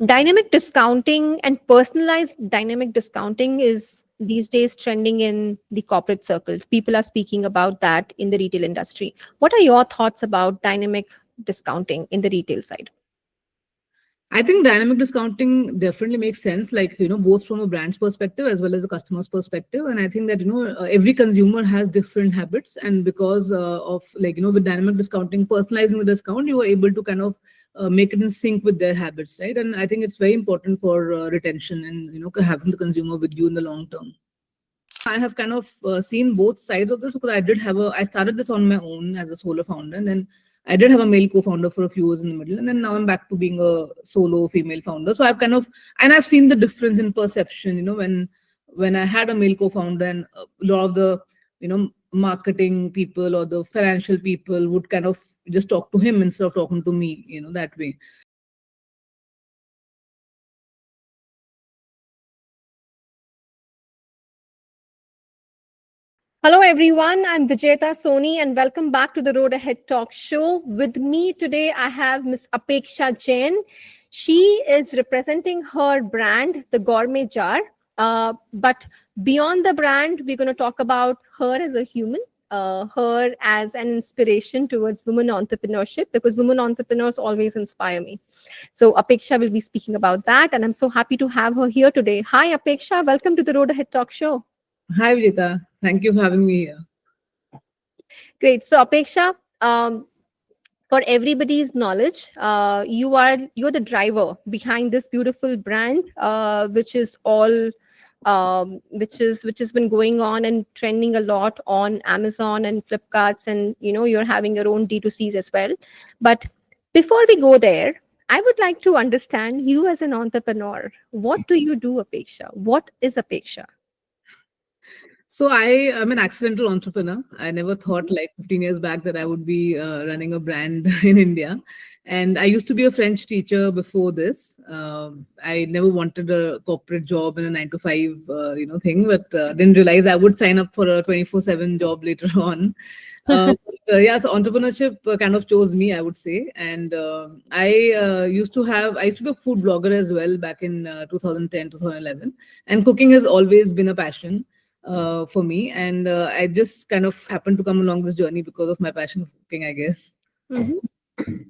Dynamic discounting and personalized dynamic discounting is these days trending in the corporate circles. People are speaking about that in the retail industry. What are your thoughts about dynamic discounting in the retail side? I think dynamic discounting definitely makes sense, like, both from a brand's perspective as well as a customer's perspective. And I think that, every consumer has different habits. And because of, like, with dynamic discounting, personalizing the discount, you are able to kind of make it in sync with their habits, right? And I think it's very important for retention and, having the consumer with you in the long term. I have kind of seen both sides of this, because I started this on my own as a solo founder, and then I did have a male co-founder for a few years in the middle, and then now I'm back to being a solo female founder. So I've seen the difference in perception, when I had a male co-founder, and a lot of the, marketing people or the financial people would kind of just talk to him instead of talking to me, that way. Hello, everyone. I'm Vijayata Soni, and welcome back to the Road Ahead Talk Show. With me today, I have Miss Apeksha Jain. She is representing her brand, the Gourmet Jar. But beyond the brand, we're going to talk about her as a human, her as an inspiration towards women entrepreneurship, because women entrepreneurs always inspire me. So Apeksha will be speaking about that, and I'm so happy to have her here today. Hi, Apeksha. Welcome to the Road Ahead Talk Show. Hi, Vijita. Thank you for having me here. Great. So Apeksha, for everybody's knowledge, you're the driver behind this beautiful brand, which is all which has been going on and trending a lot on Amazon and Flipkarts, and you're having your own D2Cs as well. But before we go there, I would like to understand you as an entrepreneur. What do you do, Apeksha? What is Apeksha? So I am an accidental entrepreneur. I never thought, like 15 years back, that I would be running a brand in India. And I used to be a French teacher before this. I never wanted a corporate job in a 9 to 5, thing, but didn't realize I would sign up for a 24/7 job later on. So entrepreneurship kind of chose me, I would say. And I used to be a food blogger as well back in 2010, 2011. And cooking has always been a passion for me, and I just kind of happened to come along this journey because of my passion for cooking, I guess. Mm-hmm.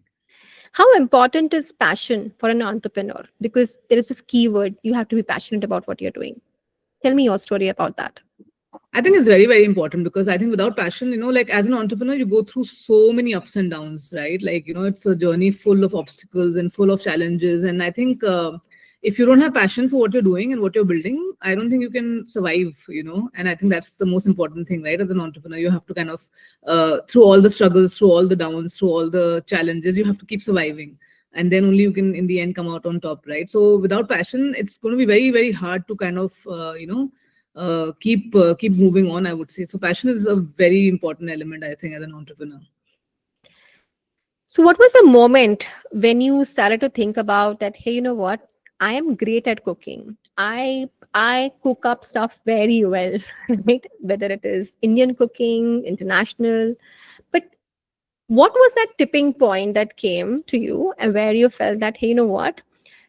How important is passion for an entrepreneur? Because there is this keyword, you have to be passionate about what you're doing. Tell me your story about that. I think it's very, very important, because I think without passion, like as an entrepreneur, you go through so many ups and downs, right? Like, it's a journey full of obstacles and full of challenges. And I think if you don't have passion for what you're doing and what you're building, I don't think you can survive, and I think that's the most important thing, right? As an entrepreneur, you have to kind of, through all the struggles, through all the downs, through all the challenges, you have to keep surviving. And then only you can, in the end, come out on top, right? So without passion, it's going to be very, very hard to kind of, keep moving on, I would say. So passion is a very important element, I think, as an entrepreneur. So what was the moment when you started to think about that, hey, you know what? I am great at cooking. I cook up stuff very well, right? Whether it is Indian cooking, international. But what was that tipping point that came to you and where you felt that, hey, you know what?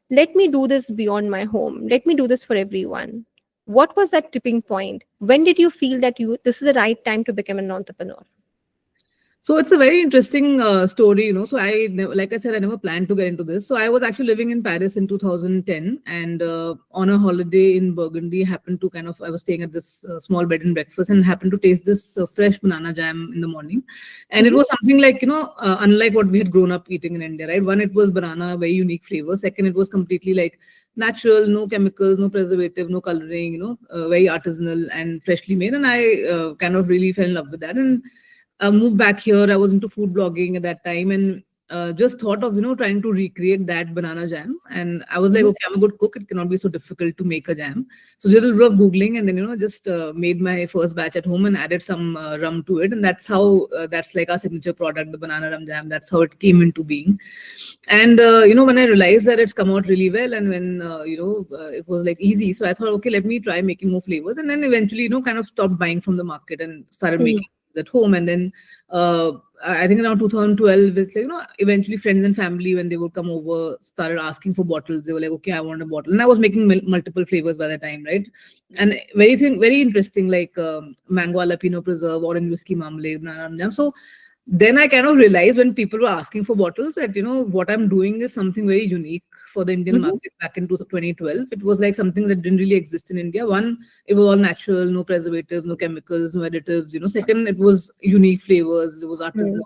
Let me do this beyond my home. Let me do this for everyone. What was that tipping point? When did you feel that this is the right time to become an entrepreneur? So it's a very interesting story, So like I said, I never planned to get into this. So I was actually living in Paris in 2010, and on a holiday in Burgundy, I was staying at this small bed and breakfast, and happened to taste this fresh banana jam in the morning. And it was something like, unlike what we had grown up eating in India, right? One, it was banana, very unique flavor. Second, it was completely like natural, no chemicals, no preservative, no coloring, very artisanal and freshly made. And I kind of really fell in love with that. And moved back here. I was into food blogging at that time, and just thought of trying to recreate that banana jam. And I was like, okay, I'm a good cook. It cannot be so difficult to make a jam. So did a little bit of googling, and then just made my first batch at home and added some rum to it. And that's how that's like our signature product, the banana rum jam. That's how it came into being. And when I realized that it's come out really well, and when it was like easy, so I thought, okay, let me try making more flavors. And then eventually kind of stopped buying from the market and started making at home. And then I think around 2012, it's like, eventually friends and family, when they would come over, started asking for bottles. They were like, okay, I want a bottle. And I was making multiple flavors by the time, right? And very interesting, like mango jalapeno preserve, orange whiskey marmalade, banana jam. So then I kind of realized when people were asking for bottles that, what I'm doing is something very unique for the Indian Mhm. market back in 2012. It was like something that didn't really exist in India. One, it was all natural, no preservatives, no chemicals, no additives. Second, it was unique flavors, it was artisanal.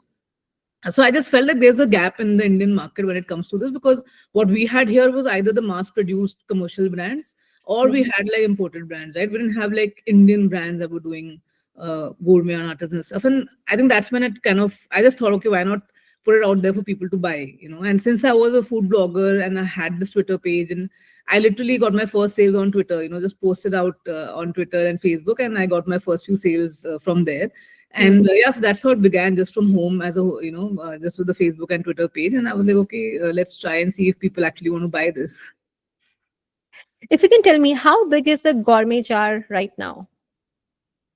Mm. So I just felt like there's a gap in the Indian market when it comes to this, because what we had here was either the mass produced commercial brands, or we Mm. had like imported brands, right? We didn't have like Indian brands that were doing gourmet and artisan stuff. And I think that's when it kind of, I just thought, okay, why not put it out there for people to buy. And since I was a food blogger and I had this Twitter page, and I literally got my first sales on Twitter, just posted out on Twitter and Facebook, and I got my first few sales from there. Mm. And yeah, so that's how it began, just from home, as a just with the Facebook and Twitter page. And I was like, okay, let's try and see if people actually want to buy this. If you can tell me, how big is the gourmet jar right now?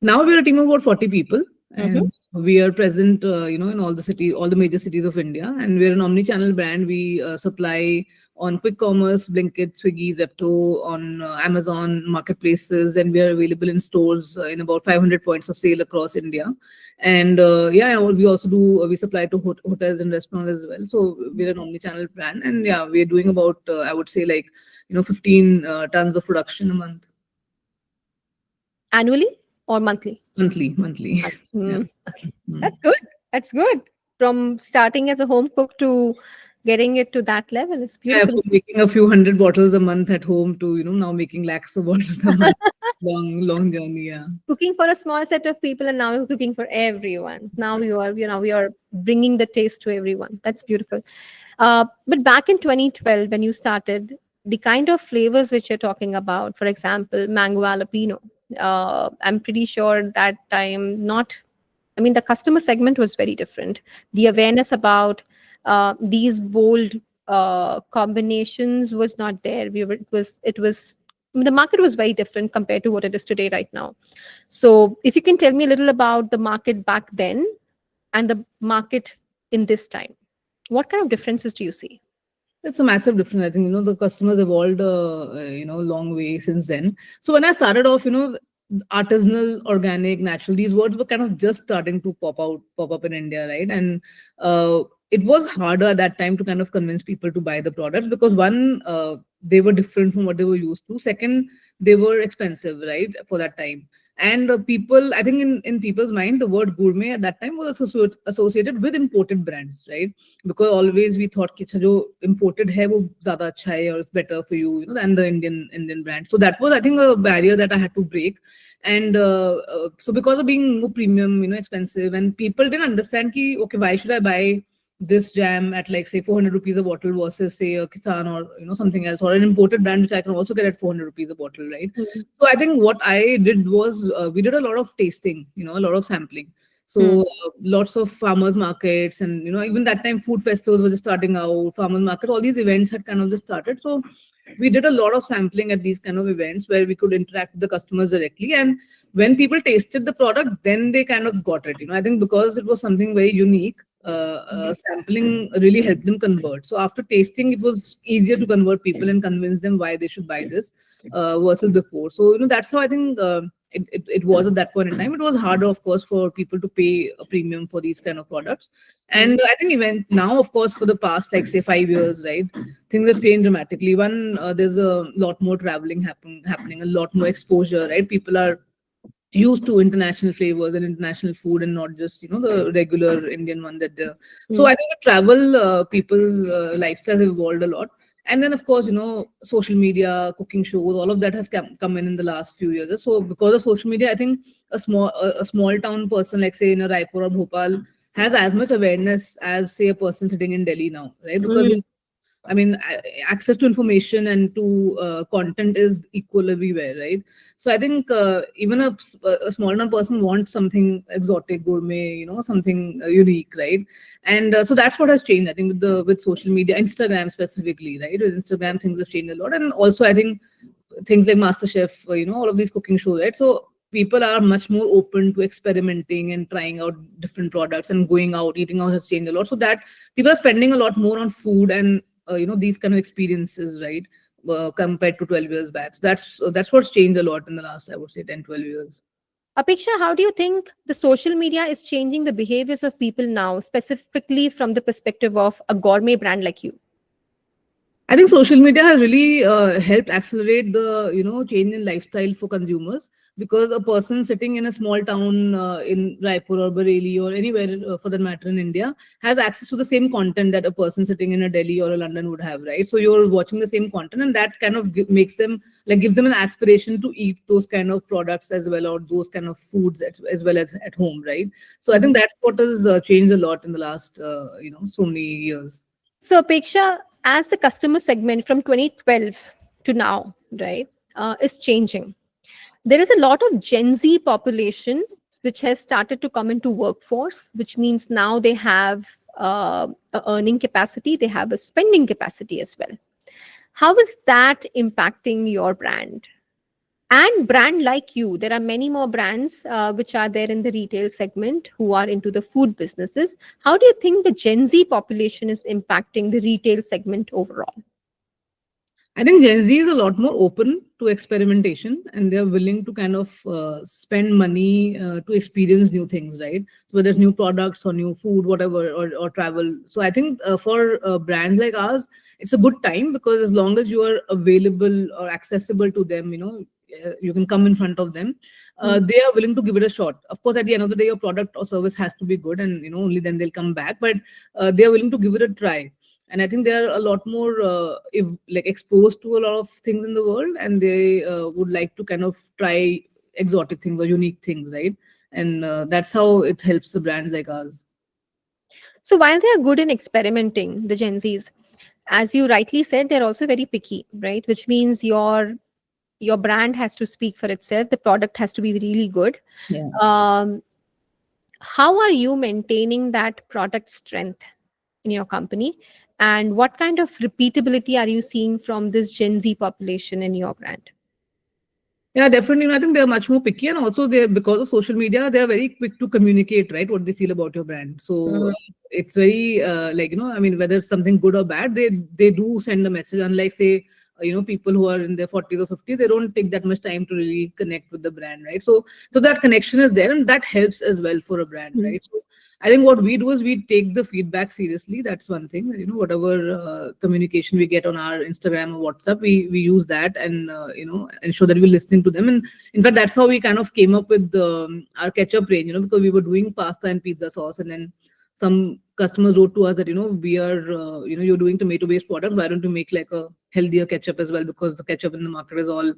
Now we're a team of about 40 people, Mm-hmm. and we are present, in all the major cities of India. And we're an omni-channel brand. We supply on quick commerce, Blinkit, Swiggy, Zepto, on Amazon marketplaces, and we are available in stores in about 500 points of sale across India. And yeah, we also do we supply to hotels and restaurants as well. So we're an omni-channel brand, and yeah, we're doing about I would say, like 15 tons of production a month, Annually or monthly? monthly. Yeah. Mm. Okay, Mm. that's good. That's good. From starting as a home cook to getting it to that level, it's Yeah, beautiful. from making a few hundred bottles a month at home to, now making lakhs of bottles a month. Long, long journey. Yeah. Cooking for a small set of people, and now you're cooking for everyone. Now we are bringing the taste to everyone. That's beautiful. But back in 2012, when you started, the kind of flavors which you're talking about, for example, mango jalapeno, I'm pretty sure that time not. I mean, the customer segment was very different. The awareness about these bold combinations was not there. It was the market was very different compared to what it is today right now. So, if you can tell me a little about the market back then and the market in this time, what kind of differences do you see? It's a massive difference. I think, the customers evolved, long way since then. So when I started off, artisanal, organic, natural, these words were kind of just starting to pop up in India, right? And it was harder at that time to kind of convince people to buy the products, because one, they were different from what they were used to. Second, they were expensive, right, for that time. And people, I think in people's mind, the word gourmet at that time was associated with imported brands, right? Because always we thought कि अच्छा जो imported है वो ज़्यादा अच्छा है or it's better for you, than the Indian brand. So that was, I think, a barrier that I had to break. And so because of being more premium, expensive, and people didn't understand कि okay, why should I buy this jam at, like, say, 400 rupees a bottle versus, say, a Kisan, or something else, or an imported brand which I can also get at 400 rupees a bottle, right? Mm. So I think what I did was, we did a lot of tasting, a lot of sampling. Mm. So lots of farmers markets, and even that time food festivals were just starting out, farmers market, all these events had kind of just started. So we did a lot of sampling at these kind of events where we could interact with the customers directly. And when people tasted the product, then they kind of got it. I think because it was something very unique, sampling really helped them convert. So after tasting, it was easier to convert people and convince them why they should buy this versus before. So that's how I think it was at that point in time. It was harder, of course, for people to pay a premium for these kind of products. Mm. And I think even now, of course, for the past, like, say, 5 years, right, things have changed dramatically. One, there's a lot more traveling happening, a lot more exposure, right? People are used to international flavors and international food, and not just the regular Indian one that so Mm. I think the travel people lifestyles have evolved a lot. And then, of course, social media, cooking shows, all of that has come in the last few years. So because of social media, I think a small town person, like, say, in a Raipur or Bhopal, has as much awareness as, say, a person sitting in Delhi now, right? Because Mm. I mean, access to information and to content is equal everywhere, right? So I think even a small enough person wants something exotic, gourmet, something unique, right? And so that's what has changed, I think, with social media, Instagram specifically, right? With Instagram, things have changed a lot. And also, I think things like MasterChef, all of these cooking shows, right? So people are much more open to experimenting and trying out different products and going out, eating out has changed a lot. So that people are spending a lot more on food and these kind of experiences, right? Compared to 12 years back. So that's what's changed a lot in the last, I would say, 10, 12 years. Apeksha, how do you think the social media is changing the behaviors of people now, specifically from the perspective of a gourmet brand like you? I think social media has really helped accelerate the change in lifestyle for consumers, because a person sitting in a small town in Raipur or Bareilly or anywhere for that matter in India has access to the same content that a person sitting in a Delhi or a London would have, right? So you're watching the same content, and that kind of makes them, like, gives them an aspiration to eat those kind of products as well, or those kind of foods as well as at home, right? So I think that's what has changed a lot in the last so many years. So, Apeksha, as the customer segment from 2012 to now, right, is changing, there is a lot of Gen Z population which has started to come into workforce, which means now they have a earning capacity, they have a spending capacity as well. How is that impacting your brand? And brand like you, there are many more brands which are there in the retail segment who are into the food businesses. How do you think the Gen Z population is impacting the retail segment overall? I think Gen Z is a lot more open to experimentation, and they're willing to kind of spend money to experience new things, right? So whether it's new products or new food, whatever, or travel. So I think for brands like ours, it's a good time, because as long as you are available or accessible to them, you can come in front of them. Mm. They are willing to give it a shot. Of course, at the end of the day, your product or service has to be good, and only then they'll come back. But they are willing to give it a try, and I think they are a lot more like exposed to a lot of things in the world, and they would like to kind of try exotic things or unique things, right? And that's how it helps the brands like ours. So while they are good in experimenting, the Gen Zs, as you rightly said, they're also very picky, right? Which means your brand has to speak for itself. The product has to be really good. Yeah. Um, how are you maintaining that product strength in your company? And what kind of repeatability are you seeing from this Gen Z population in your brand? Yeah, definitely. I think they're much more picky, and also they're, because of social media, they're very quick to communicate, right, what they feel about your brand. So Mhm. it's very like I mean, whether it's something good or bad, they do send a message. Unlike, say, people who are in their 40s or 50s, they don't take that much time to really connect with the brand, right? So that connection is there, and that helps as well for a brand, Mhm. right? So I think what we do is we take the feedback seriously. That's one thing. Whatever communication we get on our Instagram or WhatsApp, we use that, and ensure that we're listening to them. And in fact, that's how we kind of came up with our ketchup range. Because we were doing pasta and pizza sauce, and then some customers wrote to us that we are you're doing tomato based products. Why don't you make like a healthier ketchup as well? Because the ketchup in the market is all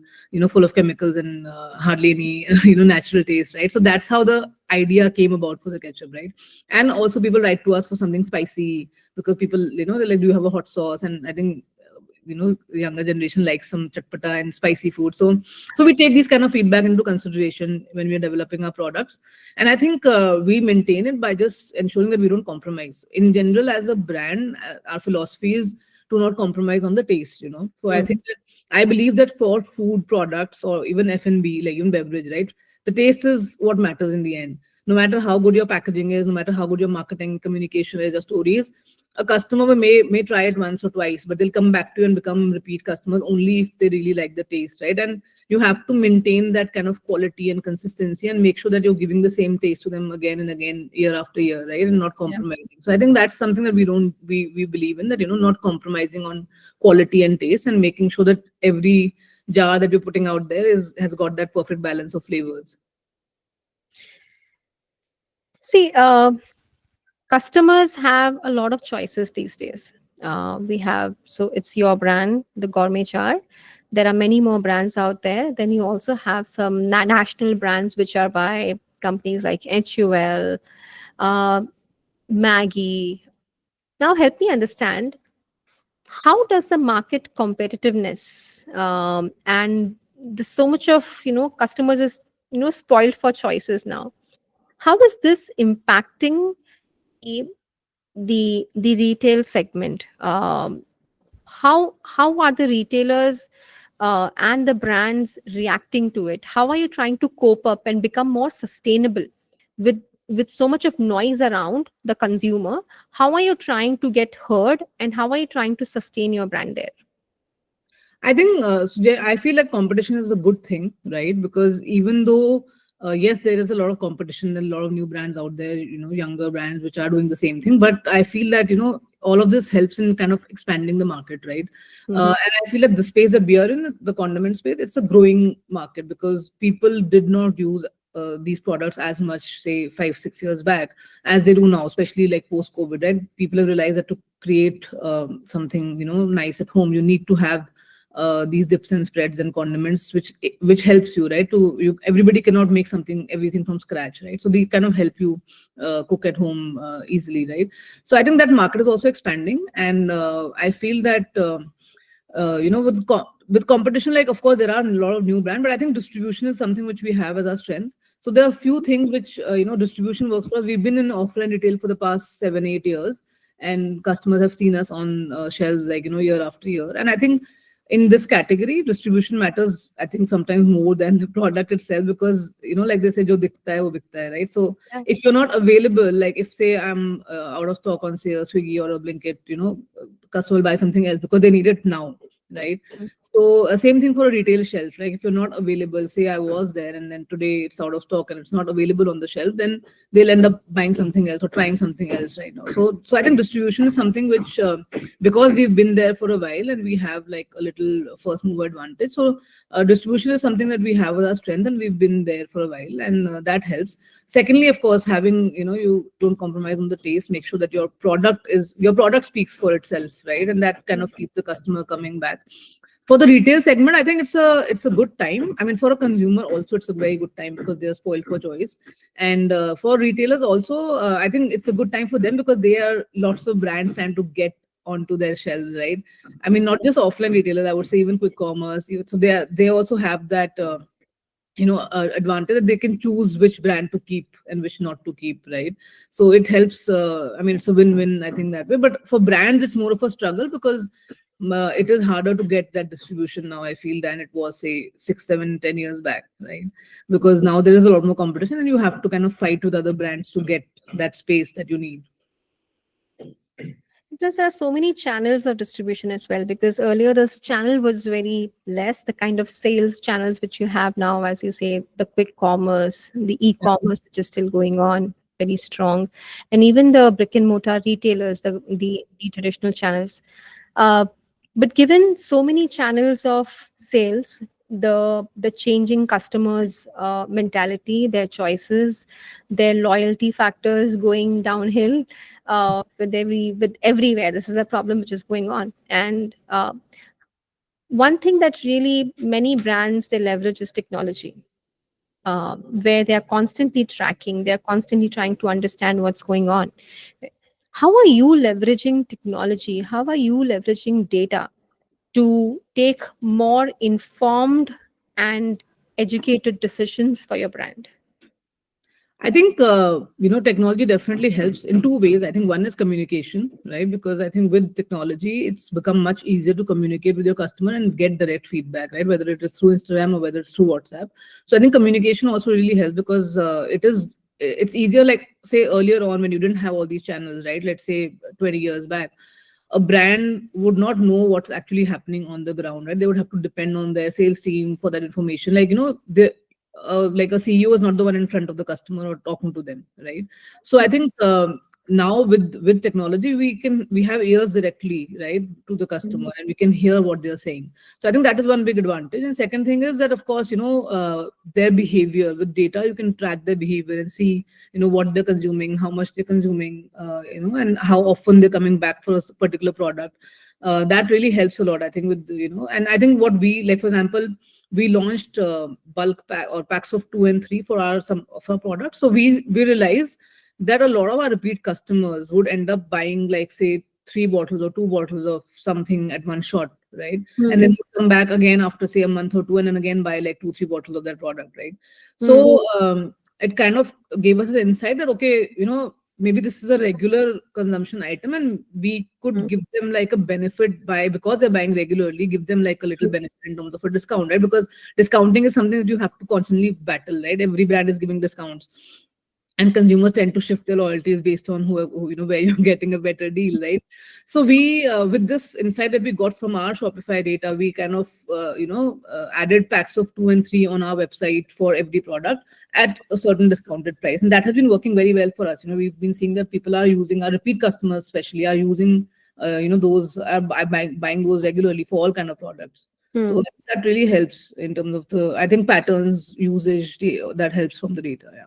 full of chemicals and hardly any natural taste, right? So that's how the idea came about for the ketchup, right? And also people write to us for something spicy, because people, they're like, do you have a hot sauce? And I think younger generation likes some chatpata and spicy food. So we take these kind of feedback into consideration when we are developing our products. And I think we maintain it by just ensuring that we don't compromise. In general, as a brand, our philosophy is to not compromise on the taste. So I Mhm. think that I believe that for food products or even F&B, like even beverage, right, the taste is what matters in the end. No matter how good your packaging is, no matter how good your marketing communication is, or stories, a customer may try it once or twice, but they'll come back to you and become repeat customers only if they really like the taste, right? And you have to maintain that kind of quality and consistency, and make sure that you're giving the same taste to them again and again, year after year, right? And not Yeah. compromising. So I think that's something that we believe in, that not compromising on quality and taste, and making sure that every jar that you're putting out there has got that perfect balance of flavors. See, customers have a lot of choices these days. We have, so it's your brand, the Gourmet Jar. There are many more brands out there. Then you also have some national brands which are by companies like HUL, uh, Maggie. Now, help me understand, how does the market competitiveness and the so much of customers is spoiled for choices now. How is this impacting the the retail segment? How are the retailers and the brands reacting to it? How are you trying to cope up and become more sustainable with so much of noise around the consumer? How are you trying to get heard, and how are you trying to sustain your brand there? I think, Sujay, I feel that competition is a good thing, right? Because even though, yes, there is a lot of competition and a lot of new brands out there, younger brands which are doing the same thing, but I feel that, all of this helps in kind of expanding the market, right? Mhm. And I feel like the space that we are in, the condiment space, it's a growing market because people did not use these products as much, say, 5, 6 years back as they do now, especially like post COVID, right? People have realized that to create something, nice at home, you need to have these dips and spreads and condiments which helps you, right, everybody cannot make everything from scratch, right? So they kind of help you cook at home easily, right? So I think that market is also expanding, and I feel that with competition, like, of course there are a lot of new brands, but I think distribution is something which we have as our strength. So there are a few things which distribution works for us. We've been in offline retail for the past 7, 8 years, and customers have seen us on shelves, like, year after year. And I think in this category, distribution matters, I think, sometimes more than the product itself, because, like they say, jo dikhta hai wo bikta hai, right? So Yeah. if you're not available, like if, say, I'm out of stock on, say, a Swiggy or a Blinkit, customer will buy something else because they need it now, right? So same thing for a retail shelf. Like if you're not available, say I was there and then today it's out of stock and it's not available on the shelf, then they'll end up buying something else or trying something else right now. So I think distribution is something which, because we've been there for a while and we have like a little first mover advantage. So distribution is something that we have as our strength, and we've been there for a while, and that helps. Secondly, of course, having, you don't compromise on the taste. Make sure that your product speaks for itself, right? And that kind of keeps the customer coming back. For the retail segment, I think it's a good time. I mean, for a consumer also, it's a very good time because they're spoiled for choice. And for retailers also, I think it's a good time for them because they are lots of brands trying to get onto their shelves, right? I mean, not just offline retailers, I would say even quick commerce. So they also have that advantage that they can choose which brand to keep and which not to keep, right? So it helps. I mean, it's a win-win, I think, that way. But for brands, it's more of a struggle because it is harder to get that distribution now, I feel, than it was, say, 6, 7, 10 years back, right? Because now there is a lot more competition and you have to kind of fight with other brands to get that space that you need. Plus, there are so many channels of distribution as well, because earlier this channel was very less. The kind of sales channels which you have now, as you say, the quick commerce, the e-commerce, which is still going on very strong, and even the brick and mortar retailers, the traditional channels. Uh, but given so many channels of sales, the changing customers' mentality, their choices, their loyalty factors going downhill, with everywhere. This is a problem which is going on, and one thing that really many brands they leverage is technology, where they are constantly tracking, they are constantly trying to understand what's going on. How are you leveraging technology? How are you leveraging data to take more informed and educated decisions for your brand? I think technology definitely helps in two ways. I think one is communication, right? Because I think with technology, it's become much easier to communicate with your customer and get direct feedback, right? Whether it is through Instagram or whether it's through WhatsApp. So I think communication also really helps because it's easier. Like, say, earlier on when you didn't have all these channels, right? Let's say 20 years back, a brand would not know what's actually happening on the ground, right? They would have to depend on their sales team for that information. Like, like a CEO is not the one in front of the customer or talking to them, right? So I think now with technology, we have ears directly, right, to the customer, and we can hear what they're saying. So I think that is one big advantage. And second thing is that, of course, their behavior with data, you can track their behavior and see, what they're consuming, how much they're consuming, and how often they're coming back for a particular product. That really helps a lot, I think, and I think what we like, for example, we launched bulk pack or packs of 2 and 3 for some of our products. So we realized that a lot of our repeat customers would end up buying, like, say, 3 bottles or 2 bottles of something at one shot, right? And then Mhm. you come back again after, say, a month or two, and then again buy like 2, 3 bottles of that product, right? Mhm. So it kind of gave us an insight that, okay, maybe this is a regular consumption item, and we could Mm, give them like a benefit by, because they're buying regularly, give them like a little true. benefit in terms of a discount, right? Because discounting is something that you have to constantly battle, right? Every brand is giving discounts, and consumers tend to shift their loyalties based on who where you're getting a better deal, right? So we with this insight that we got from our Shopify data, we kind of added packs of 2 and 3 on our website for every product at a certain discounted price, and that has been working very well for us. We've been seeing that people are using, our repeat customers especially are using those are buying those regularly for all kind of products. So Hmm. that really helps in terms of the, I think, patterns usage, that helps from the data. Yeah.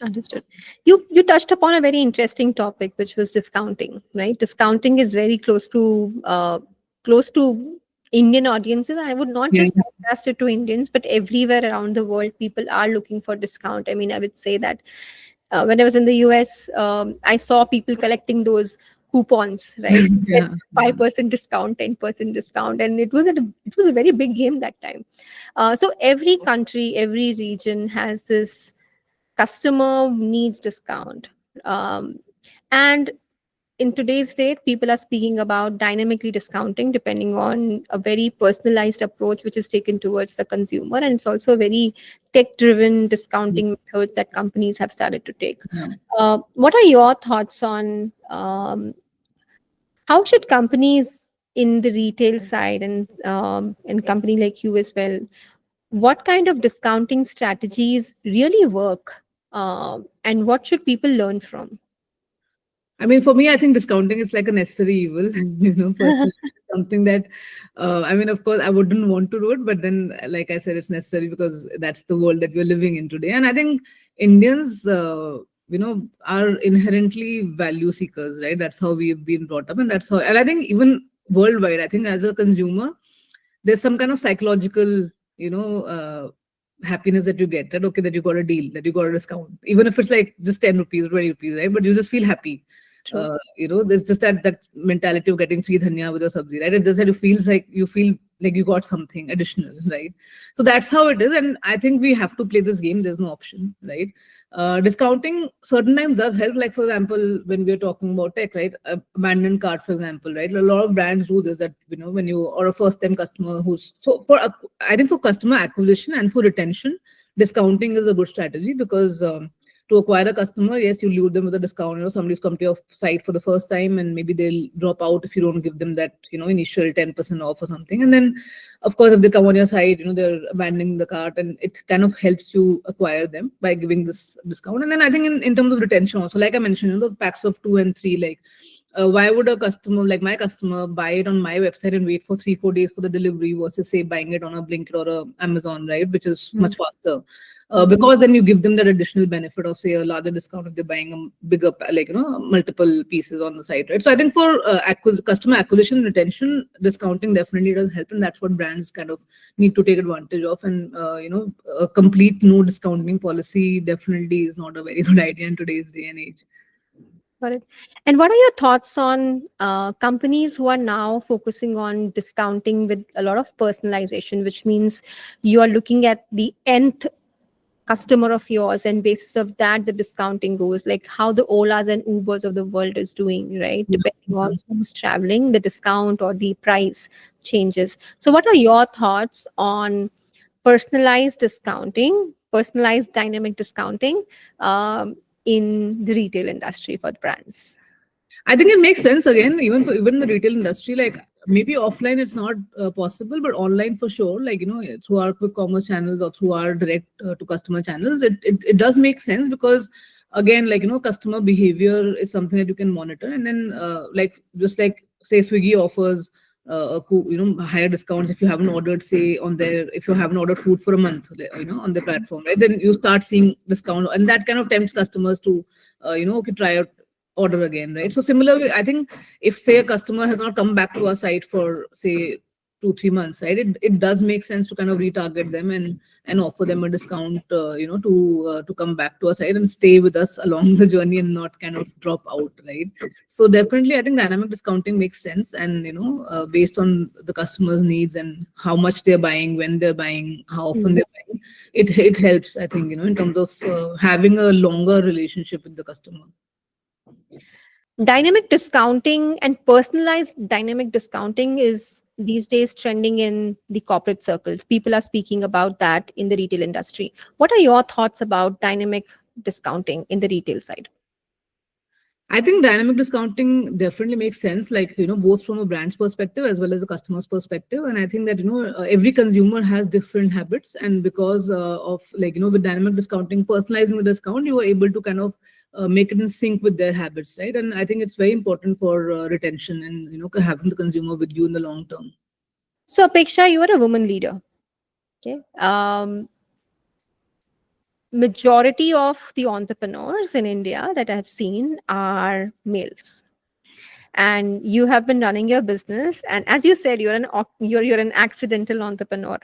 Understood. You touched upon a very interesting topic, which was discounting, right? Discounting is very close to Indian audiences. I would not Yeah. just podcast it to Indians, but everywhere around the world, people are looking for discount. I mean, I would say that when I was in the US, I saw people collecting those coupons, right? Yeah. 5% discount, 10% discount, and it was a very big game that time. So every country, every region has this customer needs discount. Um, and in today's date, people are speaking about dynamically discounting depending on a very personalized approach which is taken towards the consumer. And it's also a very tech driven discounting methods that companies have started to take. Yeah. What are your thoughts on how should companies in the retail side and company like you as well, what kind of discounting strategies really work, and what should people learn from? I mean, for me, I think discounting is like a necessary evil, personally. Something that, I mean, of course, I wouldn't want to do it, but then, like I said, it's necessary because that's the world that we're living in today. And I think Indians, are inherently value seekers, right? That's how we've been brought up. And that's how, and I think even worldwide, I think as a consumer, there's some kind of psychological, happiness that you get, that okay, that you got a deal, that you got a discount, even if it's like just 10 rupees or 20 rupees, right? But you just feel happy. True. There's just that mentality of getting free dhania with your sabzi, right? It's just that you feel like you got something additional, right? So that's how it is, and I think we have to play this game. There's no option, right? Discounting certain times does help. Like for example, when we're talking about tech, right? Abandoned cart, for example, right? A lot of brands do this. That when you or a first-time customer who's so for I think for customer acquisition and for retention, discounting is a good strategy because. To acquire a customer, yes, you lure them with a discount. Somebody's come to your site for the first time, and maybe they'll drop out if you don't give them that, initial 10% off or something. And then, of course, if they come on your site, they're abandoning the cart, and it kind of helps you acquire them by giving this discount. And then I think in terms of retention also, like I mentioned, the packs of 2 and 3, like why would a customer like my customer buy it on my website and wait for 3-4 days for the delivery versus say buying it on a Blinkit or a Amazon, right, which is much faster. Because then you give them that additional benefit of say a larger discount if they're buying a bigger multiple pieces on the site, right? So I think for customer acquisition and retention, discounting definitely does help, and that's what brands kind of need to take advantage of. And a complete no discounting policy definitely is not a very good idea in today's day and age. Got it. And what are your thoughts on companies who are now focusing on discounting with a lot of personalization, which means you are looking at the nth customer of yours, and basis of that the discounting goes, like how the Olas and Ubers of the world is doing, right? Depending on who's traveling, the discount or the price changes. So what are your thoughts on personalized discounting, personalized dynamic discounting, in the retail industry for the brands? I think it makes sense again, even the retail industry. Like maybe offline it's not possible, but online for sure. Like through our quick commerce channels or through our direct to customer channels, it does make sense because again, like customer behavior is something that you can monitor, and then like just like say Swiggy offers higher discounts if you haven't ordered say on their if you haven't ordered food for a month on the platform, right? Then you start seeing discount, and that kind of tempts customers to okay, try out order again, right? So similarly, I think if say a customer has not come back to our site for say 2-3 months, right, it does make sense to kind of retarget them and offer them a discount, to come back to our site and stay with us along the journey and not kind of drop out, right? So definitely, I think dynamic discounting makes sense, and based on the customer's needs and how much they're buying, when they're buying, how often they're buying, it helps. I think in terms of having a longer relationship with the customer. Dynamic discounting and personalized dynamic discounting is these days trending in the corporate circles. People are speaking about that in the retail industry. What are your thoughts about dynamic discounting in the retail side? I think dynamic discounting definitely makes sense, like, both from a brand's perspective as well as a customer's perspective. And I think that, every consumer has different habits. And because of, like, with dynamic discounting, personalizing the discount, you are able to kind of make it in sync with their habits, right? And I think it's very important for retention and, having the consumer with you in the long term. So, Apeksha, you are a woman leader. Okay. Majority of the entrepreneurs in India that I've seen are males. And you have been running your business, and as you said, you're an accidental entrepreneur,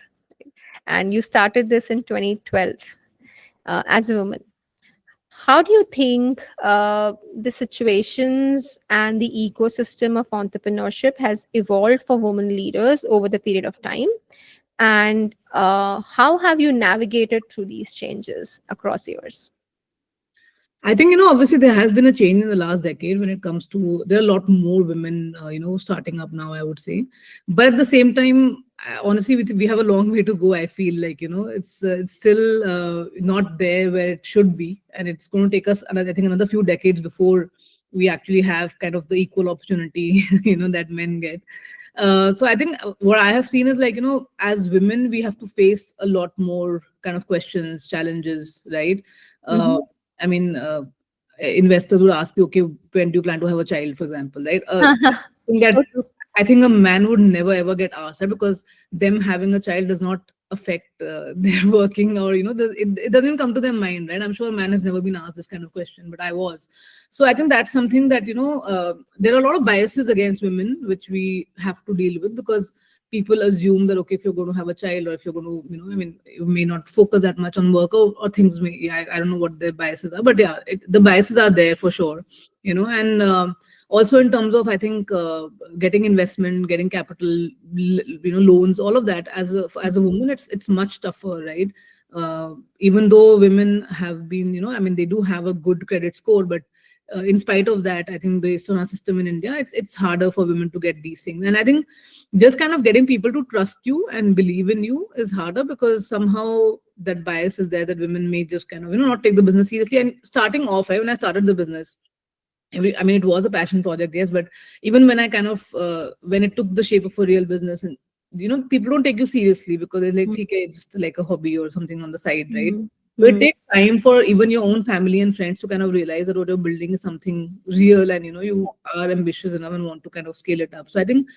and you started this in 2012 as a woman. How do you think the situations and the ecosystem of entrepreneurship has evolved for women leaders over the period of time? And how have you navigated through these changes across years? I think, obviously there has been a change in the last decade when it comes to, there are a lot more women, starting up now, I would say. But at the same time, honestly, we have a long way to go. I feel like, it's still not there where it should be. And it's going to take us, I think, another few decades before we actually have kind of the equal opportunity, that men get. So I think what I have seen is, like, as women, we have to face a lot more kind of questions, challenges, right? Uh, Mhm. I mean, investors will ask you, okay, when do you plan to have a child, for example, right? Thing that So true. I think a man would never ever get asked, right? Because them having a child does not affect their working, or it doesn't even come to their mind, right? I'm sure a man has never been asked this kind of question, but I was. So I think that's something that, there are a lot of biases against women which we have to deal with, because people assume that, okay, if you're going to have a child, or if you're going to, I mean, you may not focus that much on work, or things may, yeah, I don't know what their biases are, but yeah, the biases are there for sure, and also in terms of, I think, getting investment, getting capital, loans, all of that, as a woman, it's much tougher, right? Even though women have been, I mean, they do have a good credit score, but in spite of that, I think based on our system in India, it's harder for women to get these things. And I think just kind of getting people to trust you and believe in you is harder, because somehow that bias is there, that women may just kind of, not take the business seriously. And starting off, right, when I started the business, I mean, it was a passion project, yes, but even when I kind of when it took the shape of a real business, and people don't take you seriously, because they're like, okay, it's just like a hobby or something on the side, right? Mhm. So it Mhm. takes time for even your own family and friends to kind of realize that what you're building is something real, and you are ambitious enough and want to kind of scale it up. So I think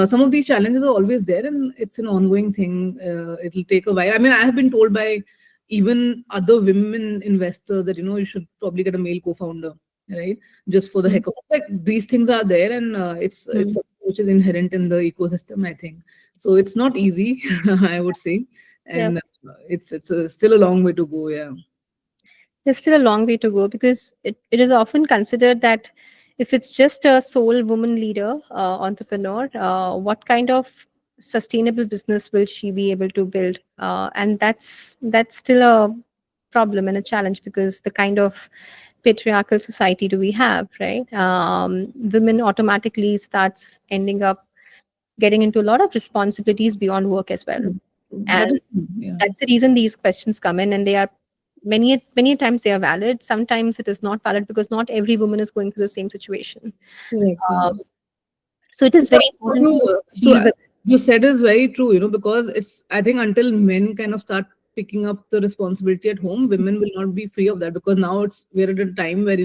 some of these challenges are always there, and it's an ongoing thing. It'll take a while. I mean, I have been told by even other women investors that, you should probably get a male co-founder, right? Just for the Mhm. heck of it. Like, these things are there, and it's Mhm. something which is inherent in the ecosystem, I think. So it's not easy, I would say, Yep. and it's still a long way to go. Yeah. There's still a long way to go because it is often considered that if it's just a sole woman leader, entrepreneur, what kind of sustainable business will she be able to build? And that's still a problem and a challenge because the kind of patriarchal society do we have, right? Women automatically starts ending up getting into a lot of responsibilities beyond work as well, That and is, yeah. that's the reason these questions come in, and they are many times they are valid. Sometimes it is not valid because not every woman is going through the same situation. Correct, um, yes. so it is What very important to deal so with. you said is very true, because it's, I think, until men kind of start picking up the responsibility at home, women will not be free of that, because now we're at a time where,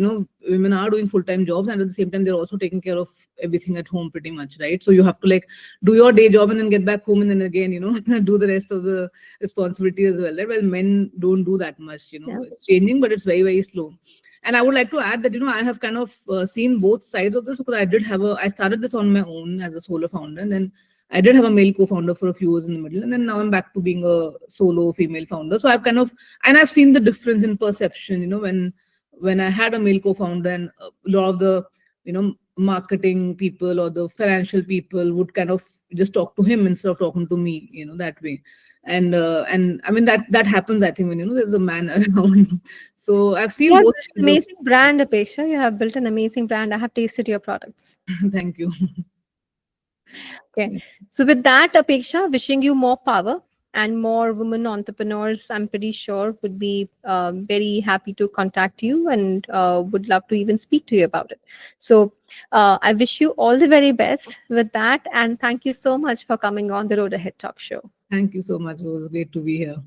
women are doing full-time jobs, and at the same time they're also taking care of everything at home pretty much, right? So you have to, like, do your day job and then get back home, and then again, do the rest of the responsibility as well, right? Well, men don't do that much, Yeah. it's changing, but it's very, very slow. And I would like to add that, I have kind of seen both sides of this, because I started this on my own as a solo founder. And then I did have a male co-founder for a few years in the middle. And then now I'm back to being a solo female founder. So I've kind of, and I've seen the difference in perception, when I had a male co-founder, and a lot of the, marketing people or the financial people would kind of, just talk to him instead of talking to me, that way. And I mean, that happens, I think, when there's a man around. So I've You seen have both built an sides of amazing brand, Apeksha. You have built an amazing brand. I have tasted your products. thank you. Okay. So with that, Apeksha, wishing you more power and more women entrepreneurs, I'm pretty sure would be very happy to contact you and would love to even speak to you about it. So I wish you all the very best with that. And thank you so much for coming on the Road Ahead Talk Show. Thank you so much. It was great to be here.